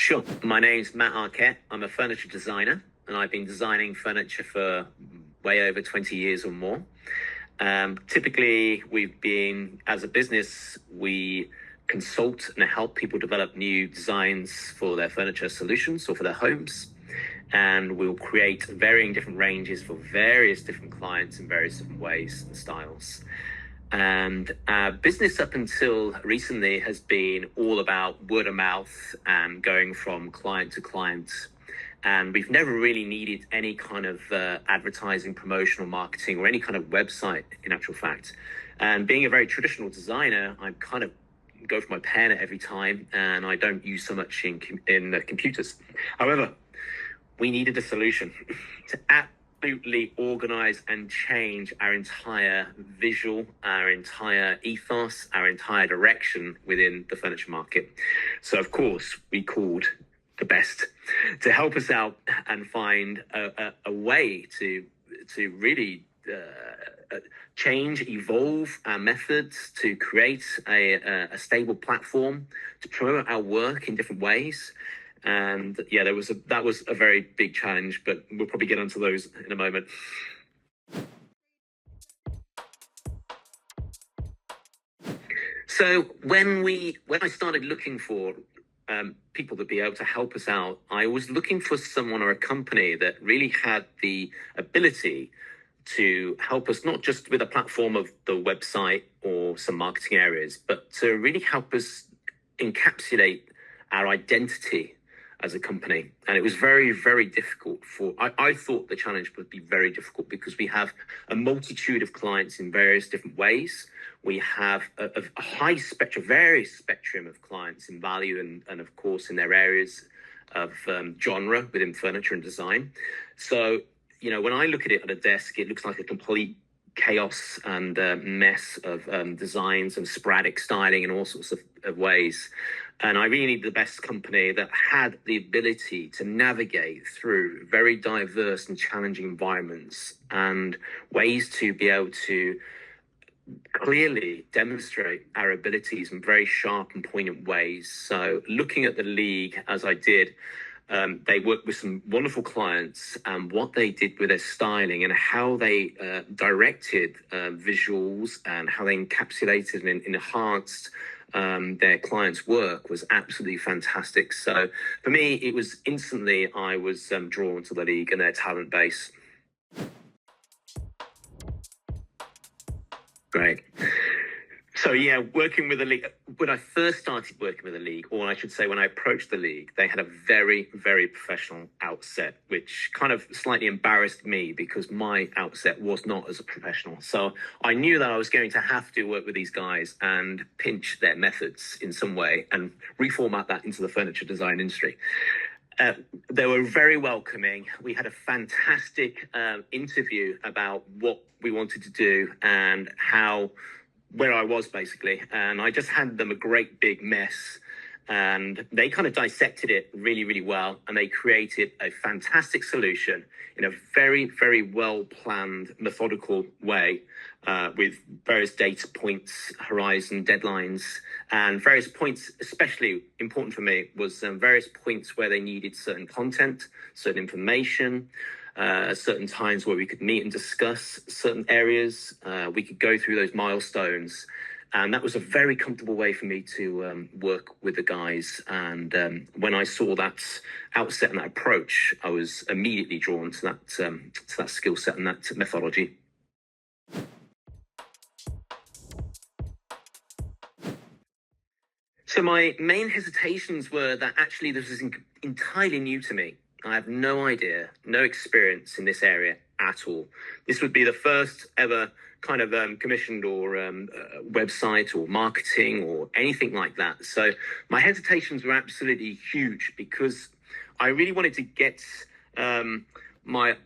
Sure. My name's Matt Arquette. I'm a furniture designer, and I've been designing furniture for way over 20 years or more. Typically, as a business, we consult and help people develop new designs for their furniture solutions or for their homes. And we'll create varying different ranges for various different clients in various different ways and styles. And our business up until recently has been all about word of mouth and going from client to client. And we've never really needed any kind of advertising, promotional marketing, or any kind of website, in actual fact. And being a very traditional designer, I kind of go for my pen every time, and I don't use so much in computers. However, we needed a solution to absolutely organize and change our entire visual, our entire ethos, our entire direction within the furniture market. So, of course, we called the best to help us out and find a way to really change, evolve our methods, to create a stable platform to promote our work in different ways. And yeah, that was a very big challenge, but we'll probably get onto those in a moment. So when I started looking for people to be able to help us out, I was looking for someone or a company that really had the ability to help us, not just with a platform of the website or some marketing areas, but to really help us encapsulate our identity as a company. And it was very, very difficult I thought the challenge would be very difficult because we have a multitude of clients in various different ways. We have a high spectrum, various spectrum of clients in value and of course in their areas of genre within furniture and design. So, when I look at it at a desk, it looks like a complete chaos and mess of designs and sporadic styling in all sorts of ways. And I really needed the best company that had the ability to navigate through very diverse and challenging environments and ways to be able to clearly demonstrate our abilities in very sharp and poignant ways. So looking at the league, as I did, they worked with some wonderful clients, and what they did with their styling and how they directed visuals and how they encapsulated and enhanced their clients' work was absolutely fantastic. So for me, it was instantly I was drawn to the league and their talent base. Great. So yeah, working with the league, when I first started working with the league, or I should say when I approached the league, they had a very, very professional outset, which kind of slightly embarrassed me because my outset was not as a professional. So I knew that I was going to have to work with these guys and pinch their methods in some way and reformat that into the furniture design industry. They were very welcoming. We had a fantastic interview about what we wanted to do and where I was basically. And I just handed them a great big mess, and they kind of dissected it really, really well. And they created a fantastic solution in a very, very well-planned, methodical way with various data points, horizon, deadlines, and various points. Especially important for me was various points where they needed certain content, certain information, certain times where we could meet and discuss certain areas. We could go through those milestones. And that was a very comfortable way for me to work with the guys. And when I saw that outset and that approach, I was immediately drawn to that skill set and that methodology. So my main hesitations were that actually this was entirely new to me. I have no idea, no experience in this area at all. This would be the first ever kind of commissioned or website or marketing or anything like that. So my hesitations were absolutely huge because I really wanted to get my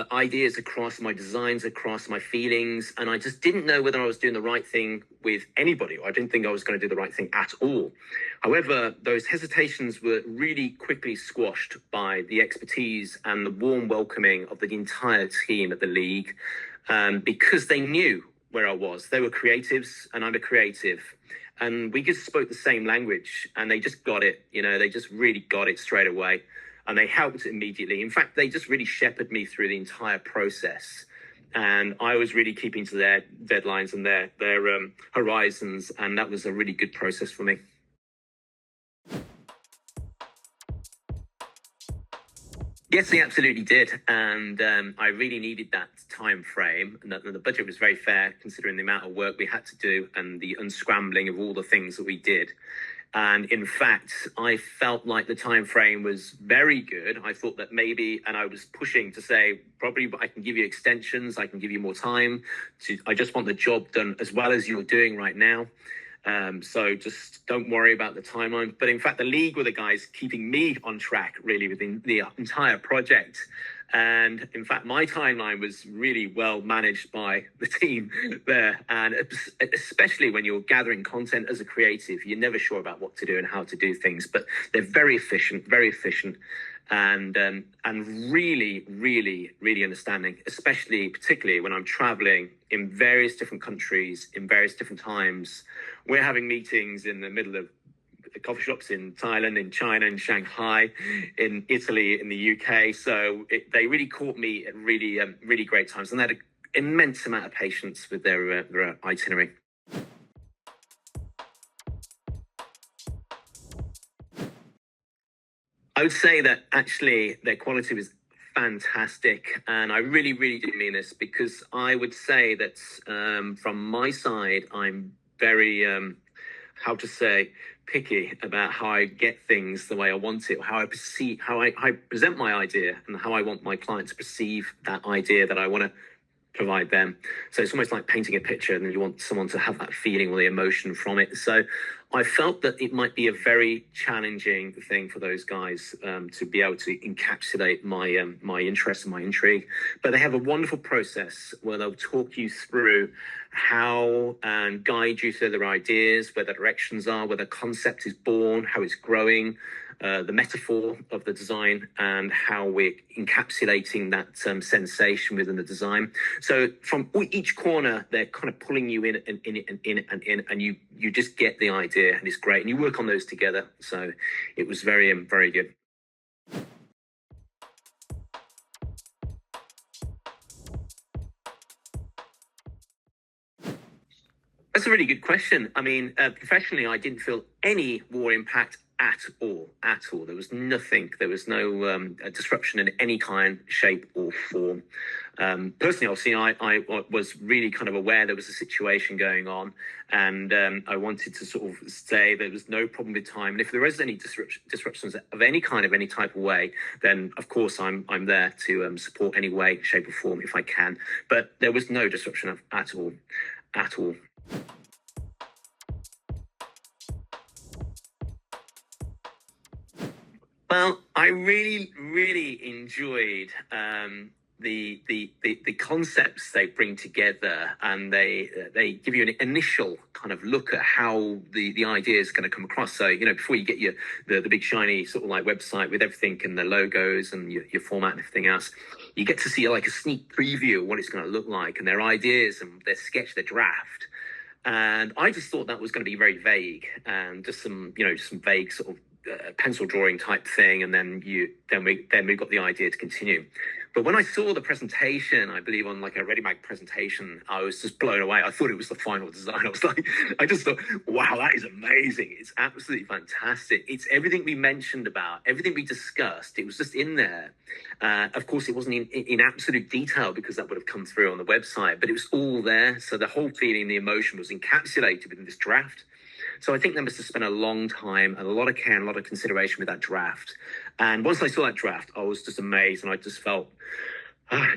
ideas across, my designs across, my feelings, and I just didn't know whether I was doing the right thing with anybody, or I didn't think I was going to do the right thing at all. However, those hesitations were really quickly squashed by the expertise and the warm welcoming of the entire team at the league, because they knew where I was. They were creatives and I'm a creative. and we just spoke the same language, and they just got it. They just really got it straight away, and they helped immediately. In fact, they just really shepherded me through the entire process, and I was really keeping to their deadlines and their horizons, and that was a really good process for me. Yes, they absolutely did, and I really needed that time frame, and the budget was very fair considering the amount of work we had to do and the unscrambling of all the things that we did. And in fact, I felt like the time frame was very good. I thought that maybe, and I was pushing to say, probably I can give you extensions, I can give you more time. I just want the job done as well as you're doing right now. So just don't worry about the timeline. But in fact, the league were the guys keeping me on track really within the entire project. And in fact, my timeline was really well managed by the team there. And especially when you're gathering content as a creative, you're never sure about what to do and how to do things. But they're very efficient, and really, really, really understanding, particularly when I'm traveling in various different countries, in various different times. We're having meetings in the middle of coffee shops in Thailand, in China, in Shanghai, in Italy, in the UK. So they really caught me at really, really great times, and they had an immense amount of patience with their itinerary. I would say that actually their quality was fantastic, and I really, really do mean this, because I would say that from my side, I'm very, picky about how I get things the way I want it, or how I present my idea, and how I want my client to perceive that idea that I want to provide them. So it's almost like painting a picture, and then you want someone to have that feeling or the emotion from it. So I felt that it might be a very challenging thing for those guys to be able to encapsulate my interest and my intrigue. But they have a wonderful process where they'll talk you through how and guide you through their ideas, where the directions are, where the concept is born, how it's growing, the metaphor of the design, and how we're encapsulating that sensation within the design. So from each corner, they're kind of pulling you in, and you just get the idea, and it's great. And you work on those together. So it was very, very good. That's a really good question. I mean, professionally, I didn't feel any war impact at all. There was nothing. There was no disruption in any kind, shape, or form. Personally, obviously, I was really kind of aware there was a situation going on, and I wanted to sort of say there was no problem with time. And if there is any disruptions of any kind, of any type of way, then of course I'm there to support any way, shape, or form if I can. But there was no disruption at all. Well, I really, really enjoyed the concepts they bring together, and they give you an initial kind of look at how the idea is going to come across. So before you get the big shiny sort of like website with everything and the logos and your format and everything else, you get to see like a sneak preview of what it's going to look like, and their ideas and their sketch, their draft. And I just thought that was going to be very vague, and just some vague sort of pencil drawing type thing, and then we got the idea to continue. But when I saw the presentation, I believe on like a ReadyMag presentation, I was just blown away. I thought it was the final design. I just thought, wow, that is amazing. It's absolutely fantastic. It's everything we mentioned about, everything we discussed. It was just in there. Of course, it wasn't in absolute detail, because that would have come through on the website, but it was all there. So the whole feeling, the emotion was encapsulated within this draft. So I think they must have spent a long time and a lot of care and a lot of consideration with that draft. And once I saw that draft, I was just amazed, and I just felt,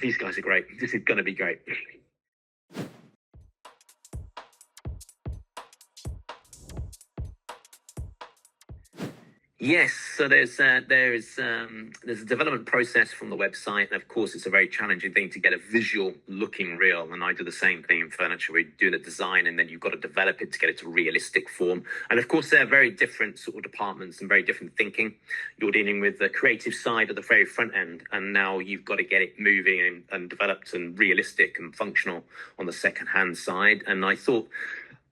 these guys are great. This is going to be great. Yes, so there's a development process from the website, and of course it's a very challenging thing to get a visual looking reel, and I do the same thing in furniture. We do the design, and then you've got to develop it to get it to realistic form. And of course they're very different sort of departments and very different thinking. You're dealing with the creative side at the very front end, and now you've got to get it moving and developed and realistic and functional on the second hand side. And I thought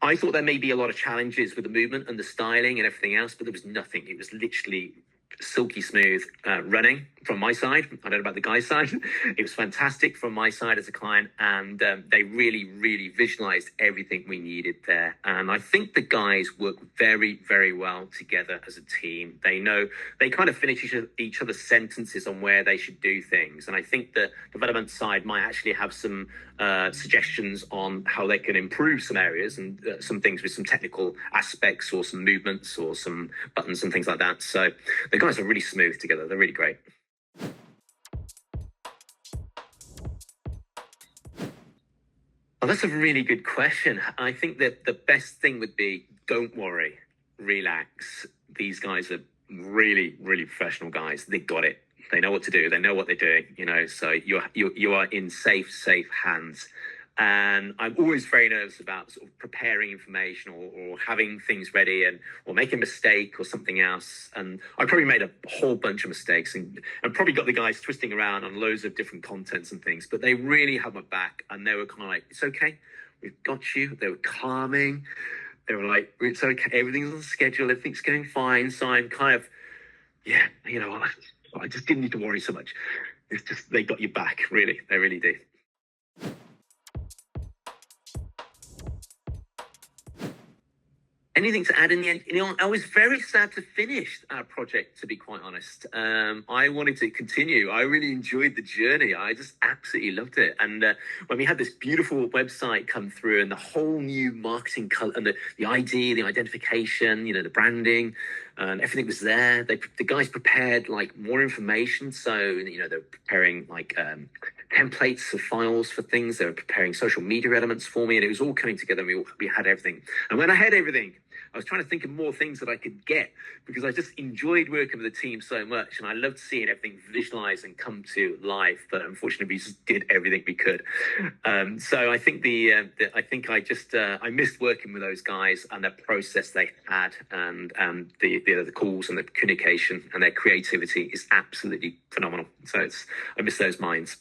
I thought there may be a lot of challenges with the movement and the styling and everything else, but there was nothing. It was literally silky smooth running from my side. I don't know about the guy's side. It was fantastic from my side as a client, and they really, really visualized everything we needed there. And I think the guys work very, very well together as a team. They know, they kind of finish each other's sentences on where they should do things. And I think the development side might actually have some suggestions on how they can improve some areas and some things with some technical aspects or some movements or some buttons and things like that. So the guys are really smooth together. They're really great. Well, that's a really good question. I think that the best thing would be, don't worry, relax. These guys are really, really professional guys. They got it. They know what to do. They know what they're doing, you know, so you are in safe hands. And I'm always very nervous about sort of preparing information or having things ready or make a mistake or something else. And I probably made a whole bunch of mistakes and probably got the guys twisting around on loads of different contents and things, but they really had my back and they were kind of like, it's okay, we've got you. They were calming. They were like, it's okay, everything's on schedule, everything's going fine. So I'm kind of, yeah, you know, I just didn't need to worry so much. It's just, they got your back, really. They really do. Anything to add in the end? You know, I was very sad to finish our project, to be quite honest. I wanted to continue. I really enjoyed the journey. I just absolutely loved it. And when we had this beautiful website come through and the whole new marketing color and the ID, the identification, you know, the branding, and everything was there. The guys prepared like more information. So, you know, they're preparing like templates of files for things. They were preparing social media elements for me, and it was all coming together. We had everything. And when I had everything, I was trying to think of more things that I could get because I just enjoyed working with the team so much, and I loved seeing everything visualized and come to life. But unfortunately, we just did everything we could. So I think I missed working with those guys and the process they had, and the calls and the communication and their creativity is absolutely phenomenal. So I miss those minds.